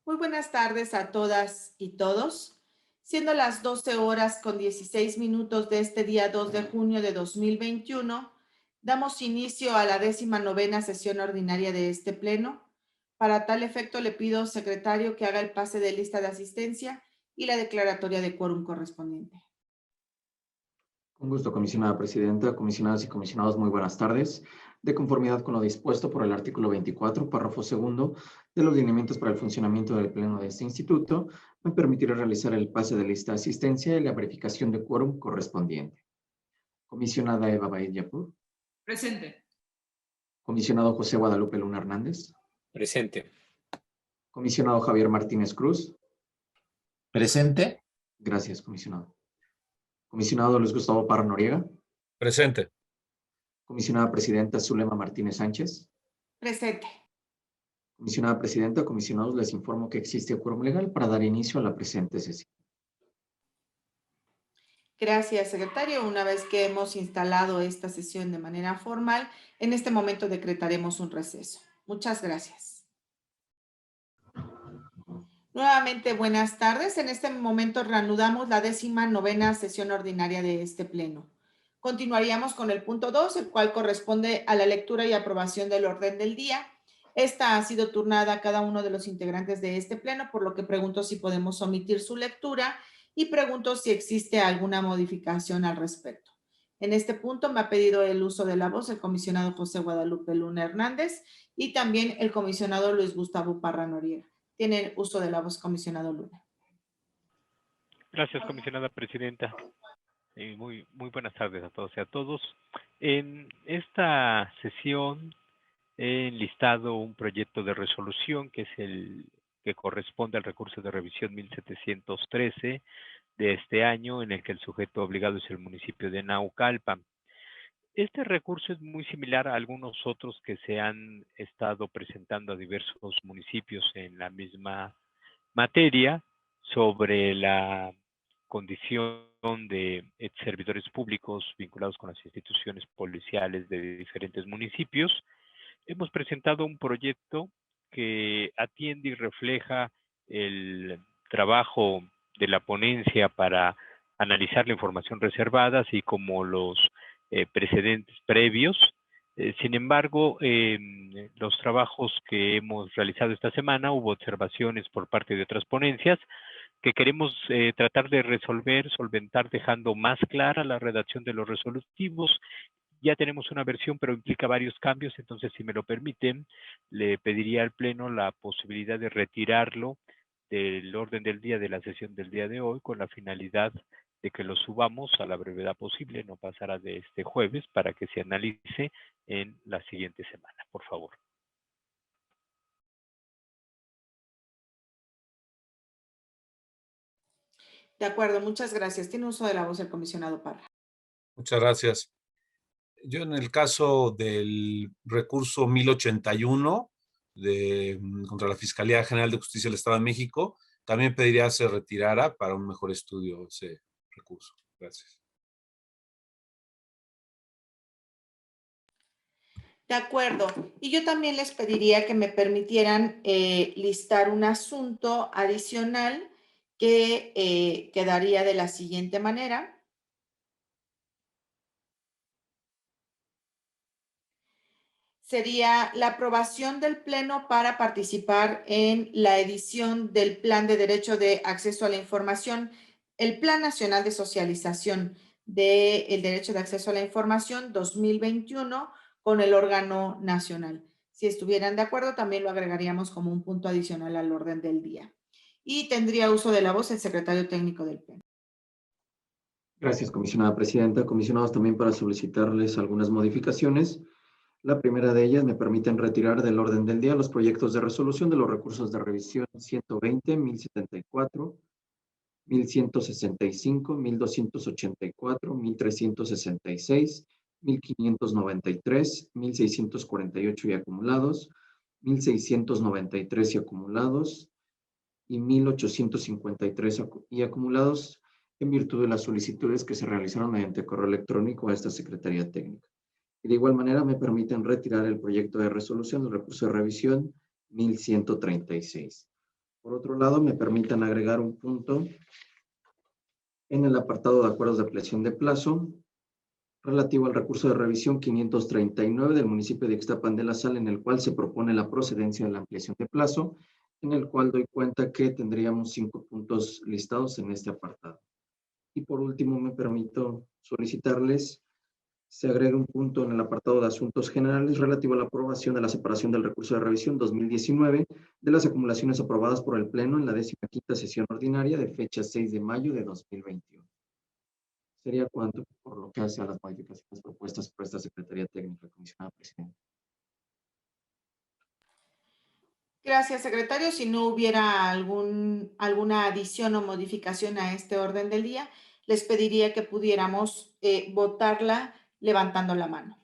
Muy buenas tardes a todas y todos. Siendo las 12 horas con 16 minutos de este día 2 de junio de 2021, damos inicio a la 19ª sesión ordinaria de este pleno. Para tal efecto, le pido, secretario, que haga el pase de lista de asistencia y la declaratoria de quórum correspondiente. Con gusto, comisionada presidenta, comisionadas y comisionados, muy buenas tardes. De conformidad con lo dispuesto por el artículo 24, párrafo segundo, de los lineamientos para el funcionamiento del Pleno de este instituto, me permitiré realizar el pase de lista de asistencia y la verificación de quórum correspondiente. Comisionada Eva Baid Yapur. Presente. Comisionado José Guadalupe Luna Hernández. Presente. Comisionado Javier Martínez Cruz. Presente. Gracias, comisionado. Comisionado Luis Gustavo Parra Noriega. Presente. Comisionada presidenta Zulema Martínez Sánchez. Presente. Comisionada presidenta, comisionados, les informo que existe quórum legal para dar inicio a la presente sesión. Gracias, secretario. Una vez que hemos instalado esta sesión de manera formal, en este momento decretaremos un receso. Muchas gracias. Nuevamente, buenas tardes. En este momento reanudamos la 19ª sesión ordinaria de este pleno. Continuaríamos con el punto 2, el cual corresponde a la lectura y aprobación del orden del día. Esta ha sido turnada a cada uno de los integrantes de este pleno, por lo que pregunto si podemos omitir su lectura y pregunto si existe alguna modificación al respecto. En este punto me ha pedido el uso de la voz el comisionado José Guadalupe Luna Hernández y también el comisionado Luis Gustavo Parra Noriega. Tiene uso de la voz, comisionado Luna. Gracias, comisionada presidenta. Muy buenas tardes a todos y a todos. En esta sesión he enlistado un proyecto de resolución que es el que corresponde al recurso de revisión 1713 de este año, en el que el sujeto obligado es el municipio de Naucalpan. Este recurso es muy similar a algunos otros que se han estado presentando a diversos municipios en la misma materia sobre la condición de servidores públicos vinculados con las instituciones policiales de diferentes municipios. Hemos presentado un proyecto que atiende y refleja el trabajo de la ponencia para analizar la información reservada, así como los precedentes previos. Sin embargo, los trabajos que hemos realizado esta semana, hubo observaciones por parte de otras ponencias que queremos tratar de resolver, solventar, dejando más clara la redacción de los resolutivos. Ya tenemos una versión, pero implica varios cambios, entonces, si me lo permiten, le pediría al Pleno la posibilidad de retirarlo del orden del día de la sesión del día de hoy, con la finalidad de que lo subamos a la brevedad posible, no pasará de este jueves, para que se analice en la siguiente semana, por favor. De acuerdo, muchas gracias. Tiene uso de la voz el comisionado Parra. Muchas gracias. Yo en el caso del recurso 1081 contra la Fiscalía General de Justicia del Estado de México, también pediría se retirara para un mejor estudio ese recurso. Gracias. De acuerdo. Y yo también les pediría que me permitieran listar un asunto adicional que quedaría de la siguiente manera. Sería la aprobación del Pleno para participar en la edición del Plan de Derecho de Acceso a la Información, el Plan Nacional de Socialización del Derecho de Acceso a la Información 2021 con el órgano nacional. Si estuvieran de acuerdo, también lo agregaríamos como un punto adicional al orden del día. Y tendría uso de la voz el secretario técnico del Pleno. Gracias, comisionada presidenta. Comisionados, también para solicitarles algunas modificaciones. La primera de ellas, me permiten retirar del orden del día los proyectos de resolución de los recursos de revisión 120, 1074, 1165, 1284, 1366, 1593, 1648 y acumulados, 1693 y acumulados, y 1853 y acumulados, en virtud de las solicitudes que se realizaron mediante correo electrónico a esta Secretaría Técnica. Y de igual manera me permiten retirar el proyecto de resolución del recurso de revisión 1136. Por otro lado, me permitan agregar un punto en el apartado de acuerdos de ampliación de plazo relativo al recurso de revisión 539 del municipio de Ixtapan de la Sal, en el cual se propone la procedencia de la ampliación de plazo, en el cual doy cuenta que tendríamos 5 puntos listados en este apartado. Y por último, me permito solicitarles se agregue un punto en el apartado de asuntos generales relativo a la aprobación de la separación del recurso de revisión 2019 de las acumulaciones aprobadas por el Pleno en la 15ª sesión ordinaria de fecha 6 de mayo de 2021. Sería cuanto por lo que hace a las modificaciones propuestas por esta Secretaría Técnica, comisionada presidenta. Gracias, secretario. Si no hubiera alguna adición o modificación a este orden del día, les pediría que pudiéramos votarla levantando la mano.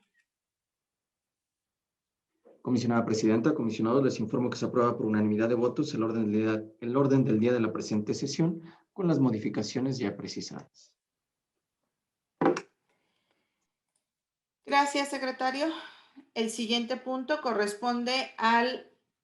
Comisionada presidenta, comisionados, les informo que se aprueba por unanimidad de votos el orden del día de la presente sesión con las modificaciones ya precisadas. Gracias, secretario. El siguiente punto corresponde a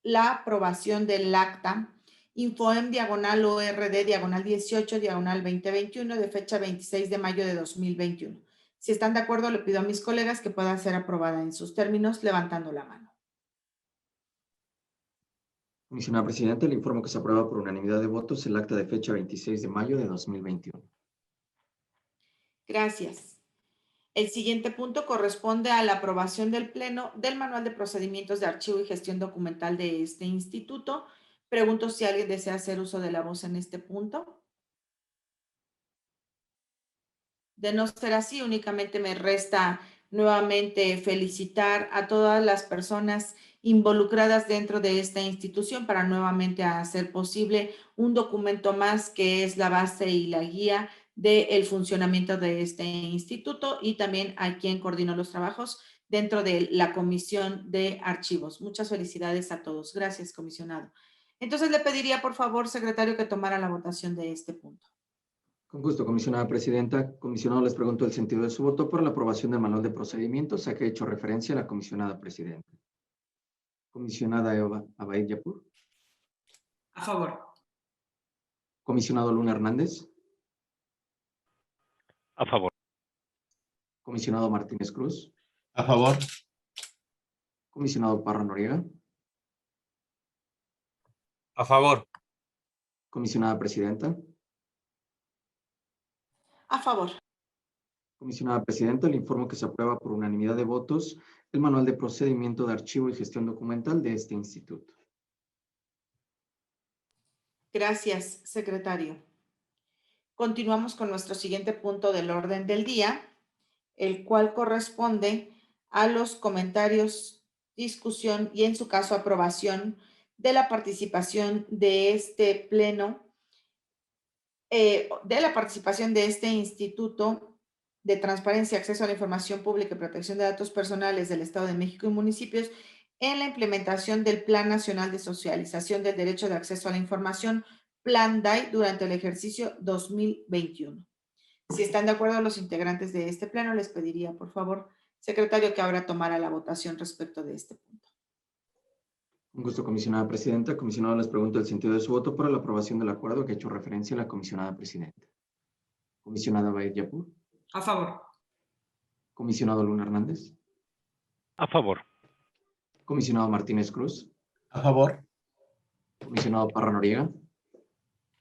la aprobación del acta Infoem diagonal ORD diagonal 18 diagonal 2021 de fecha 26 de mayo de 2021. Si están de acuerdo, le pido a mis colegas que pueda ser aprobada en sus términos levantando la mano. Comisionada presidenta, le informo que se aprueba por unanimidad de votos el acta de fecha 26 de mayo de 2021. Gracias. El siguiente punto corresponde a la aprobación del Pleno del Manual de Procedimientos de Archivo y Gestión Documental de este instituto. Pregunto si alguien desea hacer uso de la voz en este punto. De no ser así, únicamente me resta nuevamente felicitar a todas las personas involucradas dentro de esta institución para nuevamente hacer posible un documento más que es la base y la guía del funcionamiento de este instituto, y también a quien coordinó los trabajos dentro de la Comisión de Archivos. Muchas felicidades a todos. Gracias, comisionado. Entonces le pediría, por favor, secretario, que tomara la votación de este punto. Con gusto, comisionada presidenta. Comisionado, les pregunto el sentido de su voto por la aprobación del manual de procedimientos a que he hecho referencia a la comisionada presidenta. Comisionada Eva Abaid Yapur. A favor. Comisionado Luna Hernández. A favor. Comisionado Martínez Cruz. A favor. Comisionado Parra Noriega. A favor. Comisionada presidenta. A favor. Comisionada presidenta, le informo que se aprueba por unanimidad de votos el manual de procedimiento de archivo y gestión documental de este instituto. Gracias, secretario. Continuamos con nuestro siguiente punto del orden del día, el cual corresponde a los comentarios, discusión y, en su caso, aprobación de la participación de este pleno, de la participación de este Instituto de Transparencia, Acceso a la Información Pública y Protección de Datos Personales del Estado de México y municipios en la implementación del Plan Nacional de Socialización del Derecho de Acceso a la Información, Plan DAI, durante el ejercicio 2021. Si están de acuerdo los integrantes de este pleno, les pediría, por favor, secretario, que ahora tomara la votación respecto de este punto. Un gusto, comisionada presidenta. Comisionado, les pregunto el sentido de su voto para la aprobación del acuerdo que ha hecho referencia a la comisionada presidenta. Comisionada Abaid Yapur. A favor. Comisionado Luna Hernández. A favor. Comisionado Martínez Cruz. A favor. Comisionado Parra Noriega.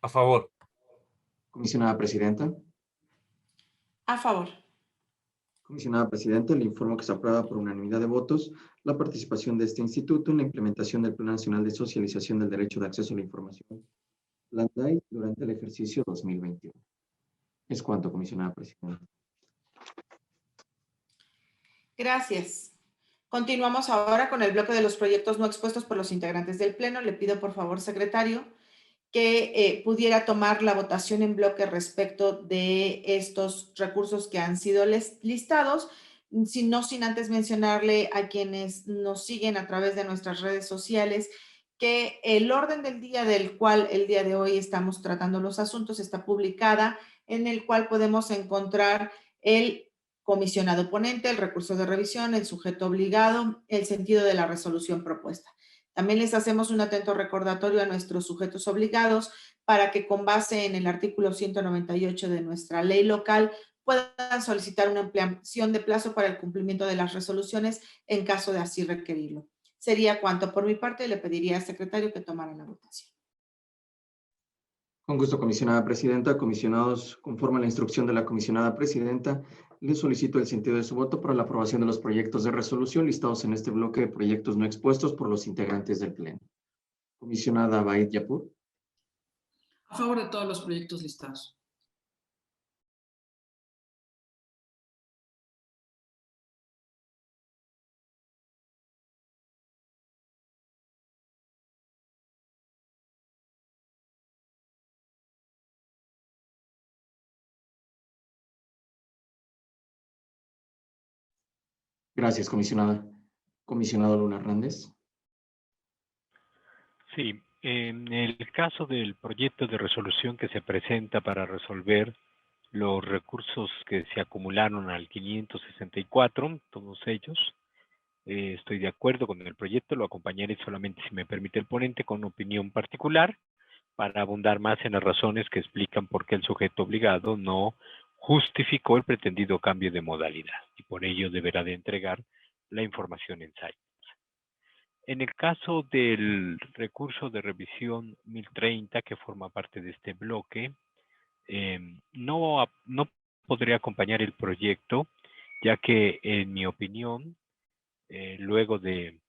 A favor. Comisionada presidenta. A favor. Comisionada presidenta, le informo que se aprueba por unanimidad de votos la participación de este instituto en la implementación del Plan Nacional de Socialización del Derecho de Acceso a la Información, Plan DAI, durante el ejercicio 2021. Es cuanto, comisionada presidenta. Gracias. Continuamos ahora con el bloque de los proyectos no expuestos por los integrantes del Pleno. Le pido, por favor, secretario, que pudiera tomar la votación en bloque respecto de estos recursos que han sido listados, sin antes mencionarle a quienes nos siguen a través de nuestras redes sociales que el orden del día del cual el día de hoy estamos tratando los asuntos está publicada, en el cual podemos encontrar el comisionado ponente, el recurso de revisión, el sujeto obligado, el sentido de la resolución propuesta. También les hacemos un atento recordatorio a nuestros sujetos obligados para que con base en el artículo 198 de nuestra ley local puedan solicitar una ampliación de plazo para el cumplimiento de las resoluciones en caso de así requerirlo. Sería cuanto por mi parte. Le pediría al secretario que tomara la votación. Con gusto, comisionada presidenta. Comisionados, conforme a la instrucción de la comisionada presidenta, le solicito el sentido de su voto para la aprobación de los proyectos de resolución listados en este bloque de proyectos no expuestos por los integrantes del Pleno. Comisionada Baid Yapur. A favor de todos los proyectos listados. Gracias, comisionada. Comisionado Luna Hernández. Sí, en el caso del proyecto de resolución que se presenta para resolver los recursos que se acumularon al 564, todos ellos, estoy de acuerdo con el proyecto, lo acompañaré solamente, si me permite el ponente, con opinión particular, para abundar más en las razones que explican por qué el sujeto obligado no justificó el pretendido cambio de modalidad y por ello deberá de entregar la información en SAI. En el caso del recurso de revisión 1030, que forma parte de este bloque, no podré acompañar el proyecto, ya que en mi opinión, luego de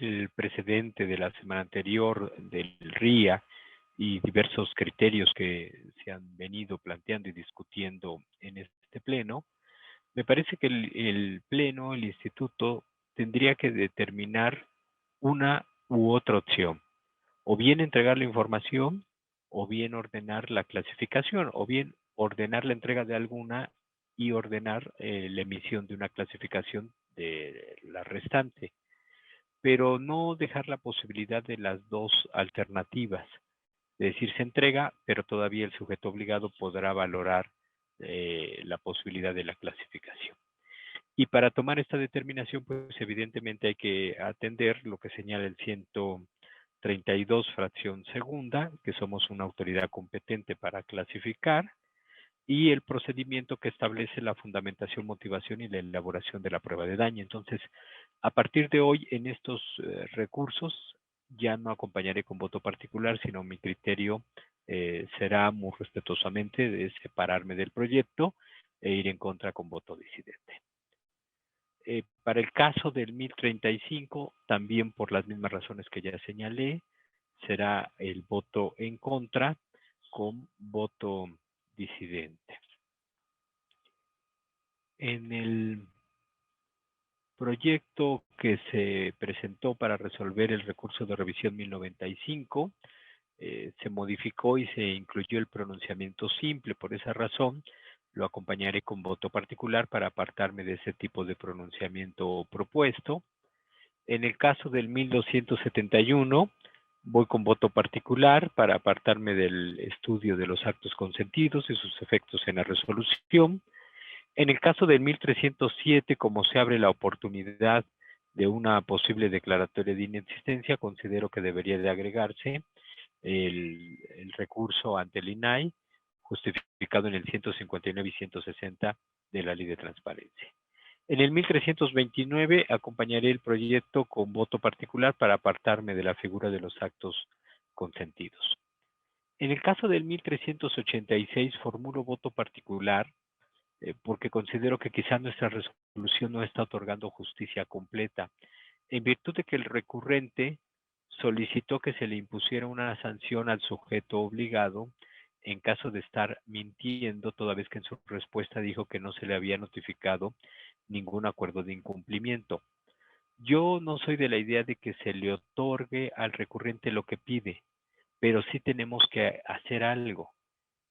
el precedente de la semana anterior del RIA y diversos criterios que se han venido planteando y discutiendo en este pleno, me parece que el pleno, el instituto, tendría que determinar una u otra opción, o bien entregar la información, o bien ordenar la clasificación, o bien ordenar la entrega de alguna y ordenar la emisión de una clasificación de la restante, pero no dejar la posibilidad de las dos alternativas. Es decir, se entrega, pero todavía el sujeto obligado podrá valorar la posibilidad de la clasificación. Y para tomar esta determinación, pues evidentemente hay que atender lo que señala el 132 fracción segunda, que somos una autoridad competente para clasificar, y el procedimiento que establece la fundamentación, motivación y la elaboración de la prueba de daño. Entonces, a partir de hoy, en estos recursos, ya no acompañaré con voto particular, sino mi criterio será muy respetuosamente de separarme del proyecto e ir en contra con voto disidente. Para el caso del 1035, también por las mismas razones que ya señalé, será el voto en contra con voto disidente. En el proyecto que se presentó para resolver el recurso de revisión 1095, se modificó y se incluyó el pronunciamiento simple. Por esa razón, lo acompañaré con voto particular para apartarme de ese tipo de pronunciamiento propuesto. En el caso del 1271, voy con voto particular para apartarme del estudio de los actos consentidos y sus efectos en la resolución. En el caso del 1307, como se abre la oportunidad de una posible declaratoria de inexistencia, considero que debería de agregarse el recurso ante el INAI, justificado en el 159 y 160 de la Ley de Transparencia. En el 1329 acompañaré el proyecto con voto particular para apartarme de la figura de los actos consentidos. En el caso del 1386 formulo voto particular porque considero que quizá nuestra resolución no está otorgando justicia completa, en virtud de que el recurrente solicitó que se le impusiera una sanción al sujeto obligado en caso de estar mintiendo, toda vez que en su respuesta dijo que no se le había notificado ningún acuerdo de incumplimiento. Yo no soy de la idea de que se le otorgue al recurrente lo que pide, pero sí tenemos que hacer algo,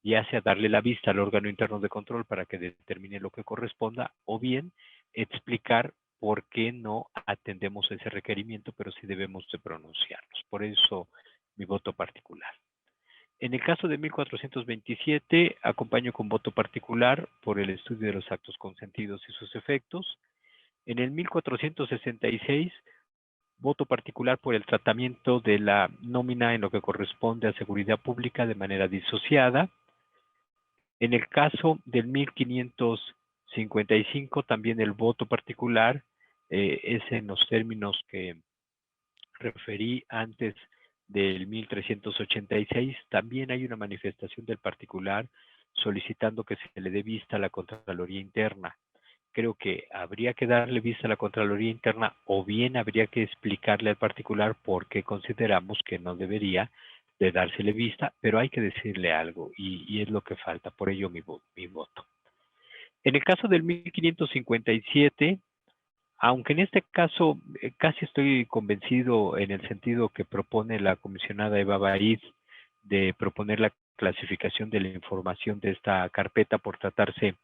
ya sea darle la vista al órgano interno de control para que determine lo que corresponda, o bien explicar por qué no atendemos ese requerimiento, pero sí debemos de pronunciarnos. Por eso mi voto particular. En el caso de 1427, acompaño con voto particular por el estudio de los actos consentidos y sus efectos. En el 1466, voto particular por el tratamiento de la nómina en lo que corresponde a seguridad pública de manera disociada. En el caso del 1555, también el voto particular es en los términos que referí antes del 1386. También hay una manifestación del particular solicitando que se le dé vista a la Contraloría Interna. Creo que habría que darle vista a la Contraloría Interna, o bien habría que explicarle al particular por qué consideramos que no debería de dársele vista, pero hay que decirle algo y es lo que falta, por ello mi voto. En el caso del 1557, aunque en este caso casi estoy convencido en el sentido que propone la comisionada Eva Baiz de proponer la clasificación de la información de esta carpeta por tratarse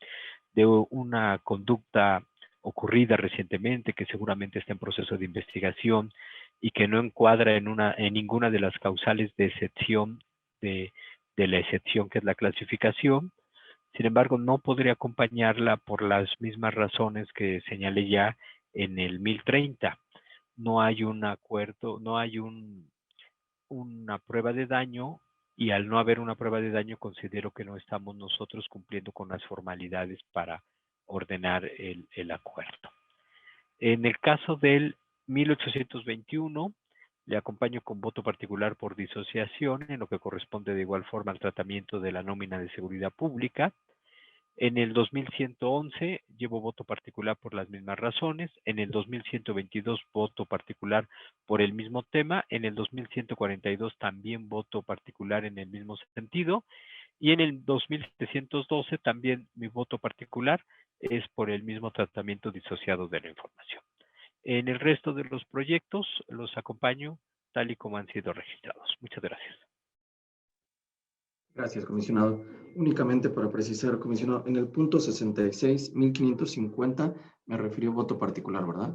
de una conducta ocurrida recientemente, que seguramente está en proceso de investigación y que no encuadra en ninguna de las causales de excepción de la excepción que es la clasificación. Sin embargo, no podría acompañarla por las mismas razones que señalé ya en el 1030. No hay un acuerdo, no hay una prueba de daño, y al no haber una prueba de daño considero que no estamos nosotros cumpliendo con las formalidades para ordenar el acuerdo. En el caso del 1821, le acompaño con voto particular por disociación, en lo que corresponde de igual forma al tratamiento de la nómina de seguridad pública. En el 2111 llevo voto particular por las mismas razones. En el 2122 voto particular por el mismo tema. En el 2142 también voto particular en el mismo sentido. Y en el 2712 también mi voto particular es por el mismo tratamiento disociado de la información. En el resto de los proyectos los acompaño tal y como han sido registrados. Muchas gracias. Gracias, comisionado. Únicamente para precisar, comisionado, en el punto 66, 1550, me refirió voto particular, ¿verdad?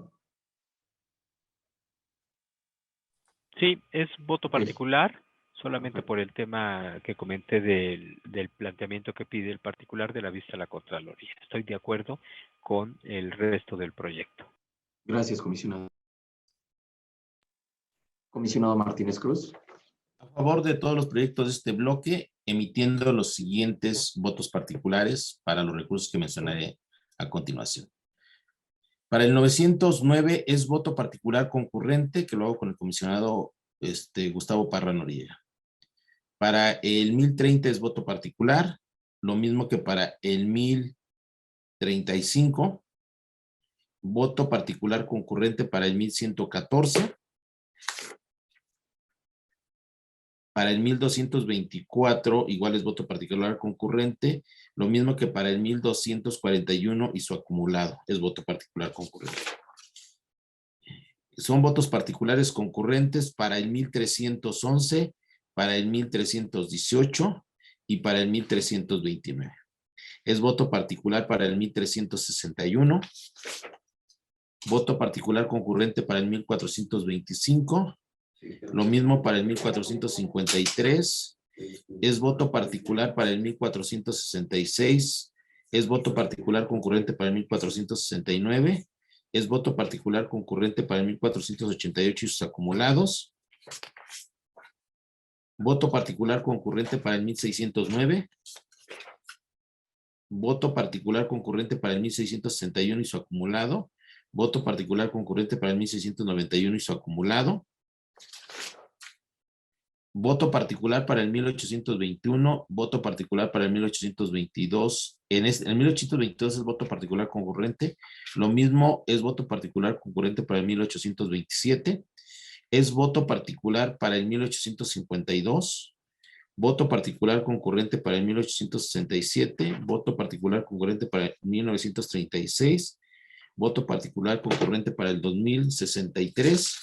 Sí, es voto particular, solamente Perfecto. por el tema que comenté del planteamiento que pide el particular de la vista a la Contraloría. Estoy de acuerdo con el resto del proyecto. Gracias, comisionado. Comisionado Martínez Cruz. A favor de todos los proyectos de este bloque, emitiendo los siguientes votos particulares para los recursos que mencionaré a continuación. Para el 909 es voto particular concurrente, que lo hago con el comisionado Gustavo Parra Noriega. Para el 1030 es voto particular, lo mismo que para el 1035. Voto particular concurrente para el 1114. Para el 1224, igual es voto particular concurrente, lo mismo que para el 1241 y su acumulado, es voto particular concurrente. Son votos particulares concurrentes para el 1311, para el 1318 y para el 1329. Es voto particular para el 1361. Voto particular concurrente para el 1425. Lo mismo para el 1453. Es voto particular para el 1466. Es voto particular concurrente para el 1469. Es voto particular concurrente para el 1488 y sus acumulados. Voto particular concurrente para el 1609. Voto particular concurrente para el 1661 y su acumulado. Voto particular concurrente para el 1691 y su acumulado. Voto particular para el 1821, voto particular para el 1822. En el 1822 es voto particular concurrente. Lo mismo es voto particular concurrente para el 1827. Es voto particular para el 1852. Voto particular concurrente para el 1867. Voto particular concurrente para el 1936. Voto particular concurrente para el 2063.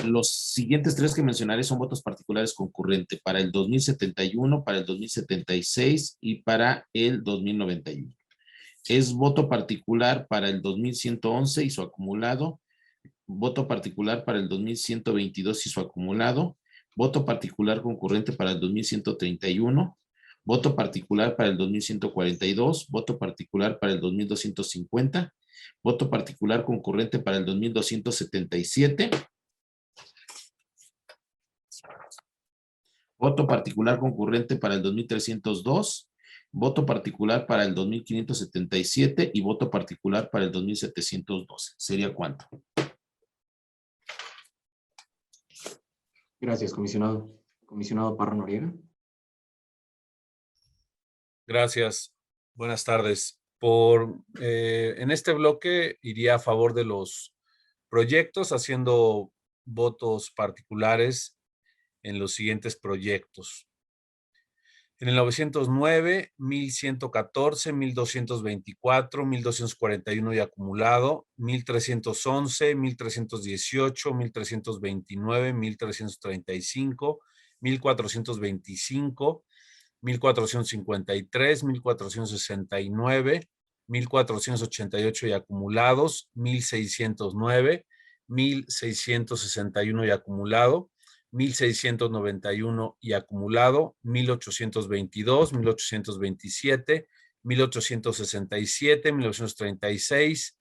Los siguientes tres que mencionaré son votos particulares concurrentes para el 2071, para el 2076 y para el 2091. Es voto particular para el 2111 y su acumulado. Voto particular para el 2122 y su acumulado. Voto particular concurrente para el 2131. Voto particular para el 2142. Voto particular para el 2250. Voto particular concurrente para el 2277. Voto particular concurrente para el 2302. Voto particular para el 2577 y voto particular para el 2712. ¿Sería cuánto? Gracias, comisionado. Comisionado Parra Noriega. Gracias. Buenas tardes. En este bloque iría a favor de los proyectos, haciendo votos particulares en los siguientes proyectos. En el 909, 1114, 1224, 1241 y acumulado, 1311, 1318, 1329, 1335, 1425, 1453, 1469, 1488 y acumulados, 1609, 1661 y acumulado, 1691 y acumulado, 1822, 1827, 1867, 1936,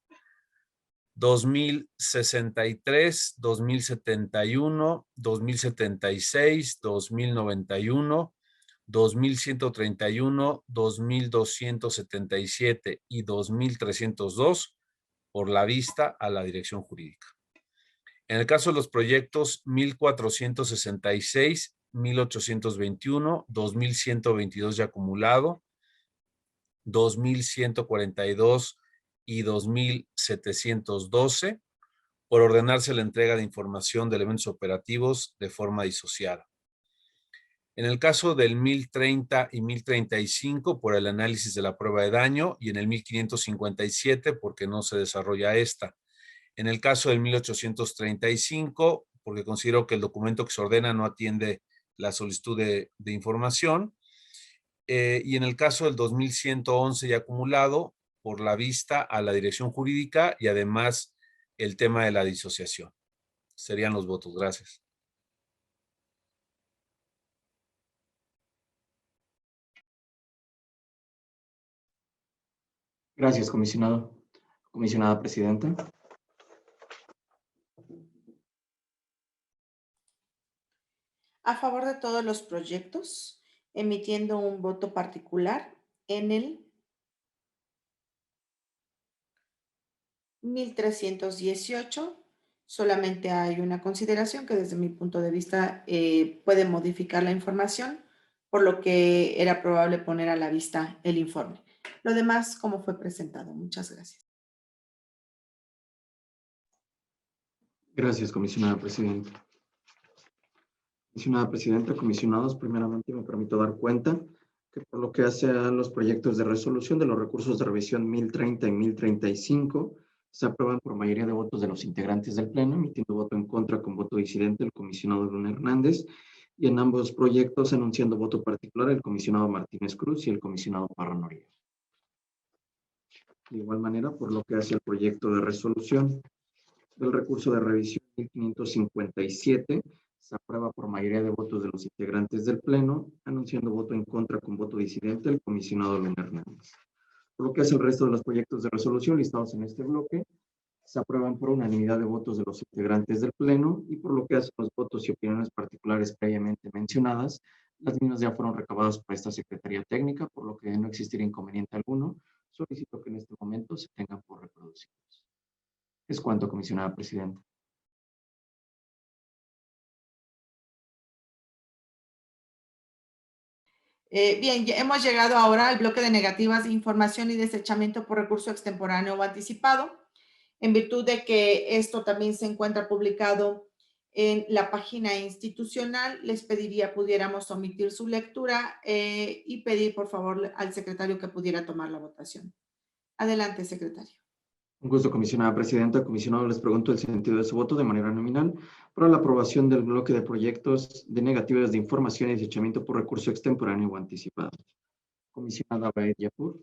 2063, 2071, 2076, 2091, 2131, 2277 y 2302 por la vista a la dirección jurídica. En el caso de los proyectos 1466, 1821, 2122 de acumulado, 2142 y 2712, por ordenarse la entrega de información de elementos operativos de forma disociada. En el caso del 1030 y 1035, por el análisis de la prueba de daño, y en el 1557, porque no se desarrolla esta. En el caso del 1835, porque considero que el documento que se ordena no atiende la solicitud de información. Y en el caso del 2111 y acumulado, por la vista a la dirección jurídica y además el tema de la disociación. Serían los votos. Gracias. Gracias, comisionado. Comisionada presidenta. A favor de todos los proyectos, emitiendo un voto particular en el 1318. Solamente hay una consideración que desde mi punto de vista puede modificar la información, por lo que era probable poner a la vista el informe. Lo demás, como fue presentado. Muchas gracias. Gracias, comisionada presidenta. Comisionada presidenta, comisionados, primeramente me permito dar cuenta que por lo que hace a los proyectos de resolución de los recursos de revisión 1030 y 1035, se aprueban por mayoría de votos de los integrantes del Pleno, emitiendo voto en contra con voto disidente el comisionado Luna Hernández, y en ambos proyectos anunciando voto particular el comisionado Martínez Cruz y el comisionado Parra Noriega. De igual manera, por lo que hace al proyecto de resolución del recurso de revisión 1557, se aprueba por mayoría de votos de los integrantes del Pleno, anunciando voto en contra con voto disidente el comisionado Luna Hernández. Por lo que hace el resto de los proyectos de resolución listados en este bloque, se aprueban por unanimidad de votos de los integrantes del Pleno, y por lo que hace los votos y opiniones particulares previamente mencionadas, las mismas ya fueron recabadas por esta Secretaría Técnica, por lo que de no existir inconveniente alguno, solicito que en este momento se tengan por reproducidos. Es cuanto, comisionada presidenta. Bien, ya hemos llegado ahora al bloque de negativas de información y desechamiento por recurso extemporáneo o anticipado. En virtud de que esto también se encuentra publicado en la página institucional, les pediría pudiéramos omitir su lectura y pedir por favor al secretario que pudiera tomar la votación. Adelante, secretario. Un gusto, comisionada presidenta. Comisionado, les pregunto el sentido de su voto de manera nominal para la aprobación del bloque de proyectos de negativas de información y desechamiento por recurso extemporáneo o anticipado. Comisionada Baed Yapur.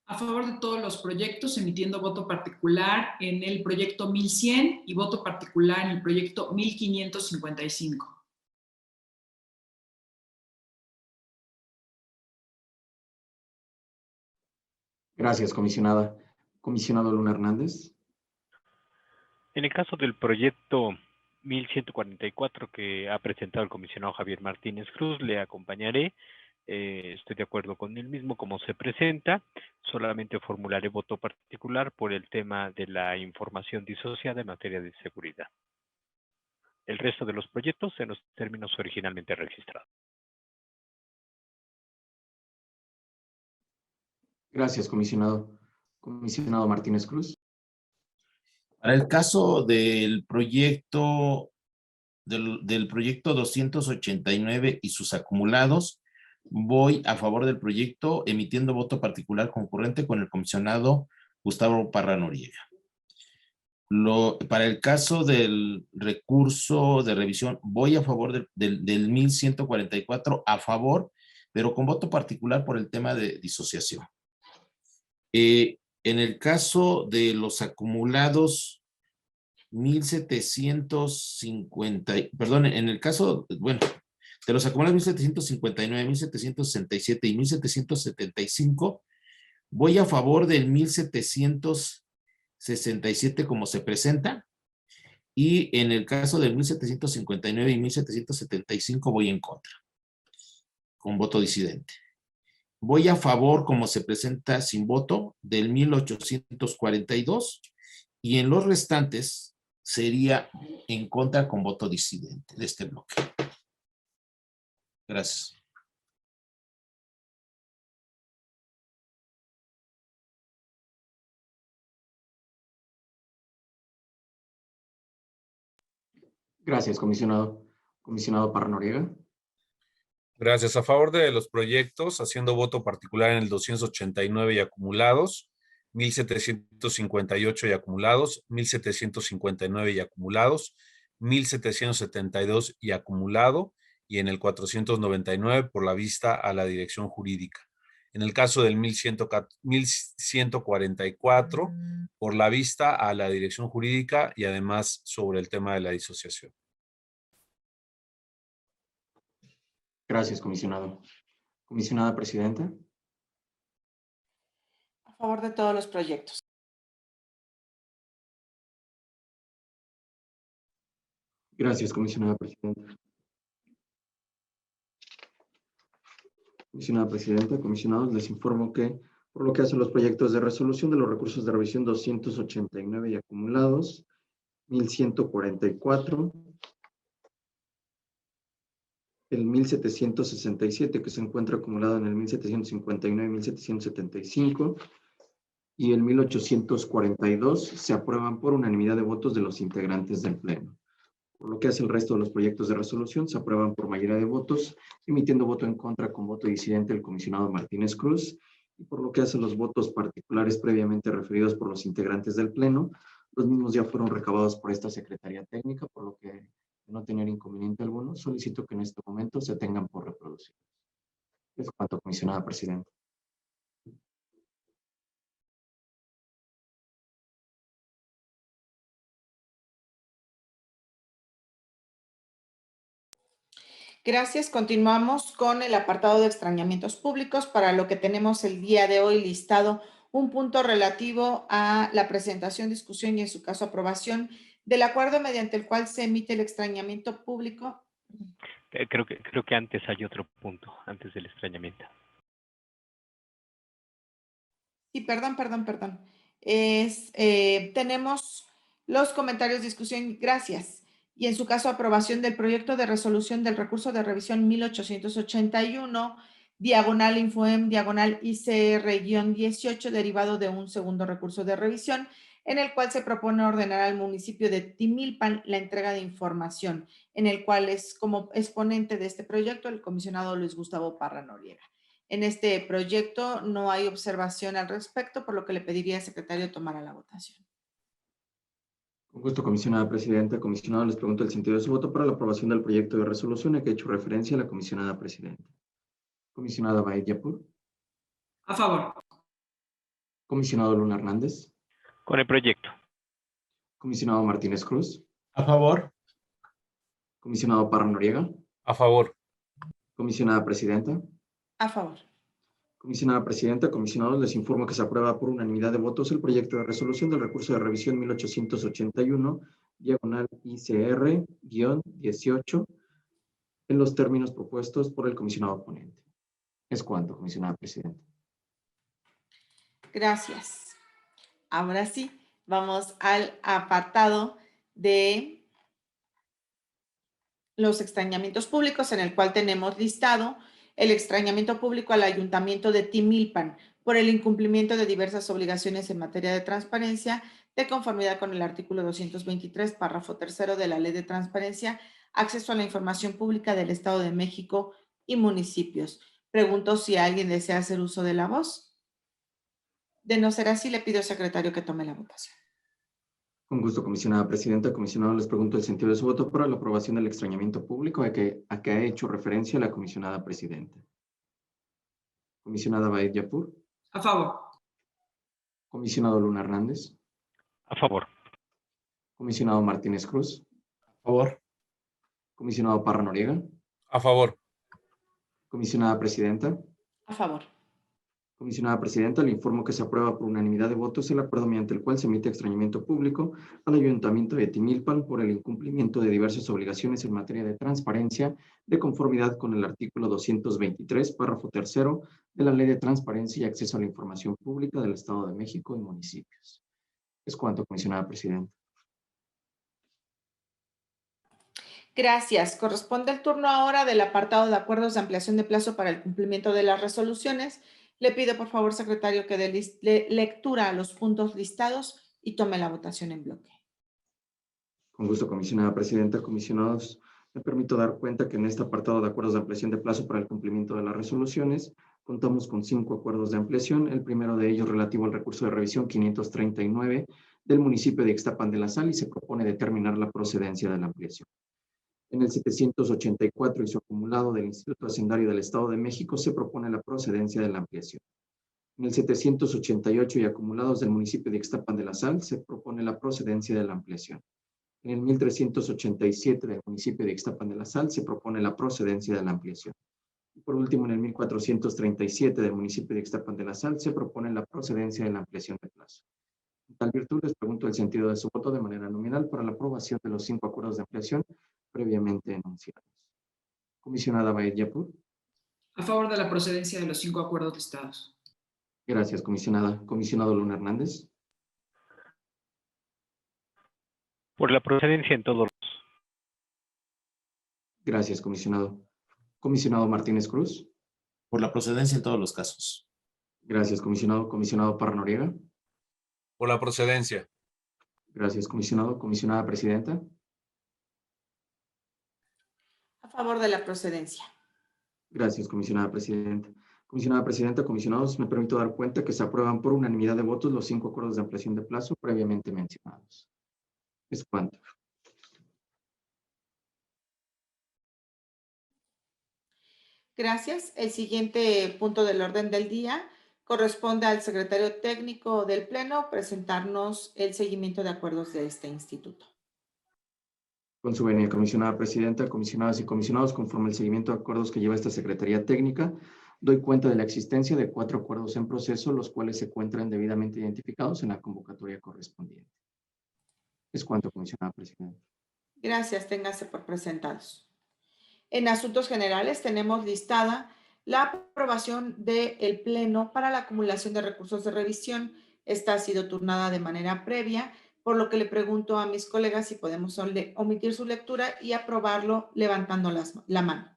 A favor de todos los proyectos, emitiendo voto particular en el proyecto 1100 y voto particular en el proyecto 1555. Gracias, comisionada. Comisionado Luna Hernández. En el caso del proyecto 1144 que ha presentado el comisionado Javier Martínez Cruz, le acompañaré. Estoy de acuerdo con él mismo como se presenta. Solamente formularé voto particular por el tema de la información disociada en materia de seguridad. El resto de los proyectos en los términos originalmente registrados. Gracias, comisionado. Comisionado Martínez Cruz. Para el caso del proyecto, del proyecto 289 y sus acumulados, voy a favor del proyecto emitiendo voto particular concurrente con el comisionado Gustavo Parra Noriega. Para el caso del recurso de revisión, voy a favor del 1144, a favor, pero con voto particular por el tema de disociación. En el caso de los acumulados, 1750, perdón, en el caso, bueno, de los acumulados 1759, 1767 y 1775, voy a favor del 1767 como se presenta, y en el caso del 1759 y 1775 voy en contra, con voto disidente. Voy a favor, como se presenta sin voto, del 1842, y en los restantes sería en contra con voto disidente de este bloque. Gracias. Gracias, comisionado. Comisionado Parra Noriega. Gracias. A favor de los proyectos, haciendo voto particular en el 289 y acumulados, 1758 y acumulados, 1759 y acumulados, 1772 y acumulado, y en el 499 por la vista a la dirección jurídica. En el caso del 1144, por la vista a la dirección jurídica y además sobre el tema de la disociación. Gracias, comisionado. Comisionada Presidenta. A favor de todos los proyectos. Gracias, comisionada Presidenta. Comisionada Presidenta, comisionados, les informo que por lo que hace los proyectos de resolución de los recursos de revisión 289 y acumulados, 1144, el 1767 que se encuentra acumulado en el 1759 y 1775 y el 1842 se aprueban por unanimidad de votos de los integrantes del Pleno. Por lo que hace el resto de los proyectos de resolución, se aprueban por mayoría de votos, emitiendo voto en contra con voto disidente el comisionado Martínez Cruz, y por lo que hace los votos particulares previamente referidos por los integrantes del Pleno, los mismos ya fueron recabados por esta Secretaría Técnica, por lo que, de no tener inconveniente alguno, solicito que en este momento se tengan por reproducidos. Es cuanto, comisionada Presidenta. Gracias. Continuamos con el apartado de extrañamientos públicos, para lo que tenemos el día de hoy listado un punto relativo a la presentación, discusión y en su caso aprobación del acuerdo mediante el cual se emite el extrañamiento público. Creo que antes hay otro punto, antes del extrañamiento. Sí, perdón. Tenemos los comentarios, discusión, gracias. Y en su caso, aprobación del proyecto de resolución del recurso de revisión 1881, diagonal Infoem, diagonal ICR-18, derivado de un segundo recurso de revisión, en el cual se propone ordenar al municipio de Timilpan la entrega de información, en el cual es como exponente de este proyecto el comisionado Luis Gustavo Parra Noriega. En este proyecto no hay observación al respecto, por lo que le pediría al secretario tomara la votación. Con gusto, comisionada Presidenta. Comisionado, les pregunto el sentido de su voto para la aprobación del proyecto de resolución a que he hecho referencia a la comisionada Presidenta. Comisionada Baed Yapur. A favor. Comisionado Luna Hernández. Con el proyecto. Comisionado Martínez Cruz. A favor. Comisionado Parra Noriega. A favor. Comisionada Presidenta. A favor. Comisionada Presidenta, comisionados, les informo que se aprueba por unanimidad de votos el proyecto de resolución del recurso de revisión 1881, diagonal ICR-18, en los términos propuestos por el comisionado ponente. Es cuanto, comisionada Presidenta. Gracias. Ahora sí, vamos al apartado de los extrañamientos públicos, en el cual tenemos listado el extrañamiento público al Ayuntamiento de Timilpan por el incumplimiento de diversas obligaciones en materia de transparencia, de conformidad con el artículo 223, párrafo tercero de la Ley de Transparencia, Acceso a la Información Pública del Estado de México y municipios. Pregunto si alguien desea hacer uso de la voz. De no ser así, le pido al secretario que tome la votación. Con gusto, comisionada Presidenta. Comisionado, les pregunto el sentido de su voto para la aprobación del extrañamiento público a que ha hecho referencia la comisionada Presidenta. Comisionada Baed Yapur. A favor. Comisionado Luna Hernández. A favor. Comisionado Martínez Cruz. A favor. Comisionado Parra Noriega. A favor. Comisionada Presidenta. A favor. Comisionada Presidenta, le informo que se aprueba por unanimidad de votos el acuerdo mediante el cual se emite extrañamiento público al Ayuntamiento de Timilpan por el incumplimiento de diversas obligaciones en materia de transparencia, de conformidad con el artículo 223, párrafo tercero de la Ley de Transparencia y Acceso a la Información Pública del Estado de México y municipios. Es cuanto, comisionada Presidenta. Gracias. Corresponde el turno ahora del apartado de acuerdos de ampliación de plazo para el cumplimiento de las resoluciones. Le pido, por favor, secretario, que dé lectura a los puntos listados y tome la votación en bloque. Con gusto, comisionada Presidenta. Comisionados, me permito dar cuenta que en este apartado de acuerdos de ampliación de plazo para el cumplimiento de las resoluciones, contamos con 5 acuerdos de ampliación. El primero de ellos relativo al recurso de revisión 539 del municipio de Ixtapan de la Sal y se propone determinar la procedencia de la ampliación. En el 784 y su acumulado del Instituto Hacendario del Estado de México se propone la procedencia de la ampliación. En el 788 y acumulados del municipio de Ixtapan de la Sal se propone la procedencia de la ampliación. En el 1387 del municipio de Ixtapan de la Sal se propone la procedencia de la ampliación. Y por último, en el 1437 del municipio de Ixtapan de la Sal se propone la procedencia de la ampliación de plazo. En tal virtud, les pregunto el sentido de su voto de manera nominal para la aprobación de los 5 acuerdos de ampliación previamente enunciados. Comisionada Baed Yapur. A favor de la procedencia de los 5 acuerdos listados. Gracias, comisionada. Comisionado Luna Hernández. Por la procedencia en todos los. Gracias, comisionado. Comisionado Martínez Cruz. Por la procedencia en todos los casos. Gracias, comisionado. Comisionado Parra Noriega. Por la procedencia. Gracias, comisionado. Comisionada Presidenta. A favor de la procedencia. Gracias, comisionada Presidenta. Comisionada Presidenta, comisionados, me permito dar cuenta que se aprueban por unanimidad de votos los 5 acuerdos de ampliación de plazo previamente mencionados. Es cuanto. Gracias. El siguiente punto del orden del día corresponde al secretario técnico del Pleno presentarnos el seguimiento de acuerdos de este instituto. Con su venia, comisionada Presidenta, comisionadas y comisionados, conforme al seguimiento de acuerdos que lleva esta Secretaría Técnica, doy cuenta de la existencia de 4 acuerdos en proceso, los cuales se encuentran debidamente identificados en la convocatoria correspondiente. Es cuanto, comisionada Presidenta. Gracias, téngase por presentados. En asuntos generales tenemos listada la aprobación del Pleno para la acumulación de recursos de revisión. Esta ha sido turnada de manera previa, por lo que le pregunto a mis colegas si podemos omitir su lectura y aprobarlo levantando la mano.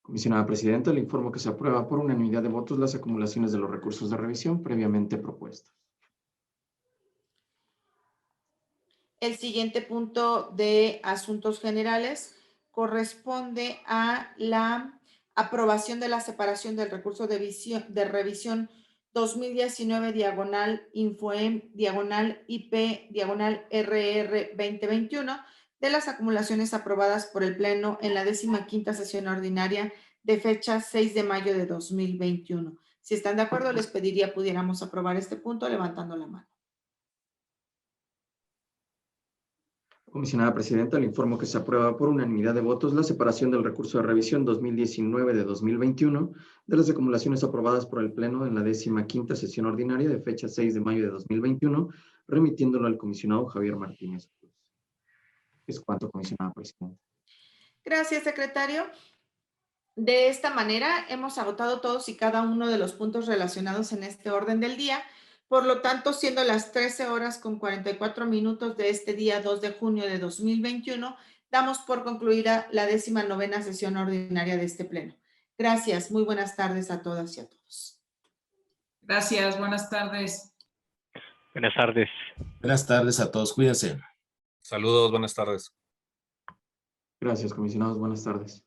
Comisionada Presidenta, le informo que se aprueba por unanimidad de votos las acumulaciones de los recursos de revisión previamente propuestos. El siguiente punto de asuntos generales corresponde a la aprobación de la separación del recurso de revisión 2019 diagonal InfoEM diagonal IP diagonal RR 2021 de las acumulaciones aprobadas por el Pleno en la 15ª sesión ordinaria de fecha 6 de mayo de 2021. Si están de acuerdo, les pediría pudiéramos aprobar este punto levantando la mano. Comisionada Presidenta, le informo que se aprueba por unanimidad de votos la separación del recurso de revisión 2019 de 2021 de las acumulaciones aprobadas por el Pleno en la 15ª sesión ordinaria de fecha 6 de mayo de 2021, remitiéndolo al comisionado Javier Martínez Cruz. Es cuanto, comisionada Presidenta. Gracias, secretario. De esta manera, hemos agotado todos y cada uno de los puntos relacionados en este orden del día. Por lo tanto, siendo las 13 horas con 44 minutos de este día 2 de junio de 2021, damos por concluida la 19ª sesión ordinaria de este pleno. Gracias. Muy buenas tardes a todas y a todos. Gracias, buenas tardes. Buenas tardes. Buenas tardes a todos. Cuídense. Saludos, buenas tardes. Gracias, comisionados. Buenas tardes.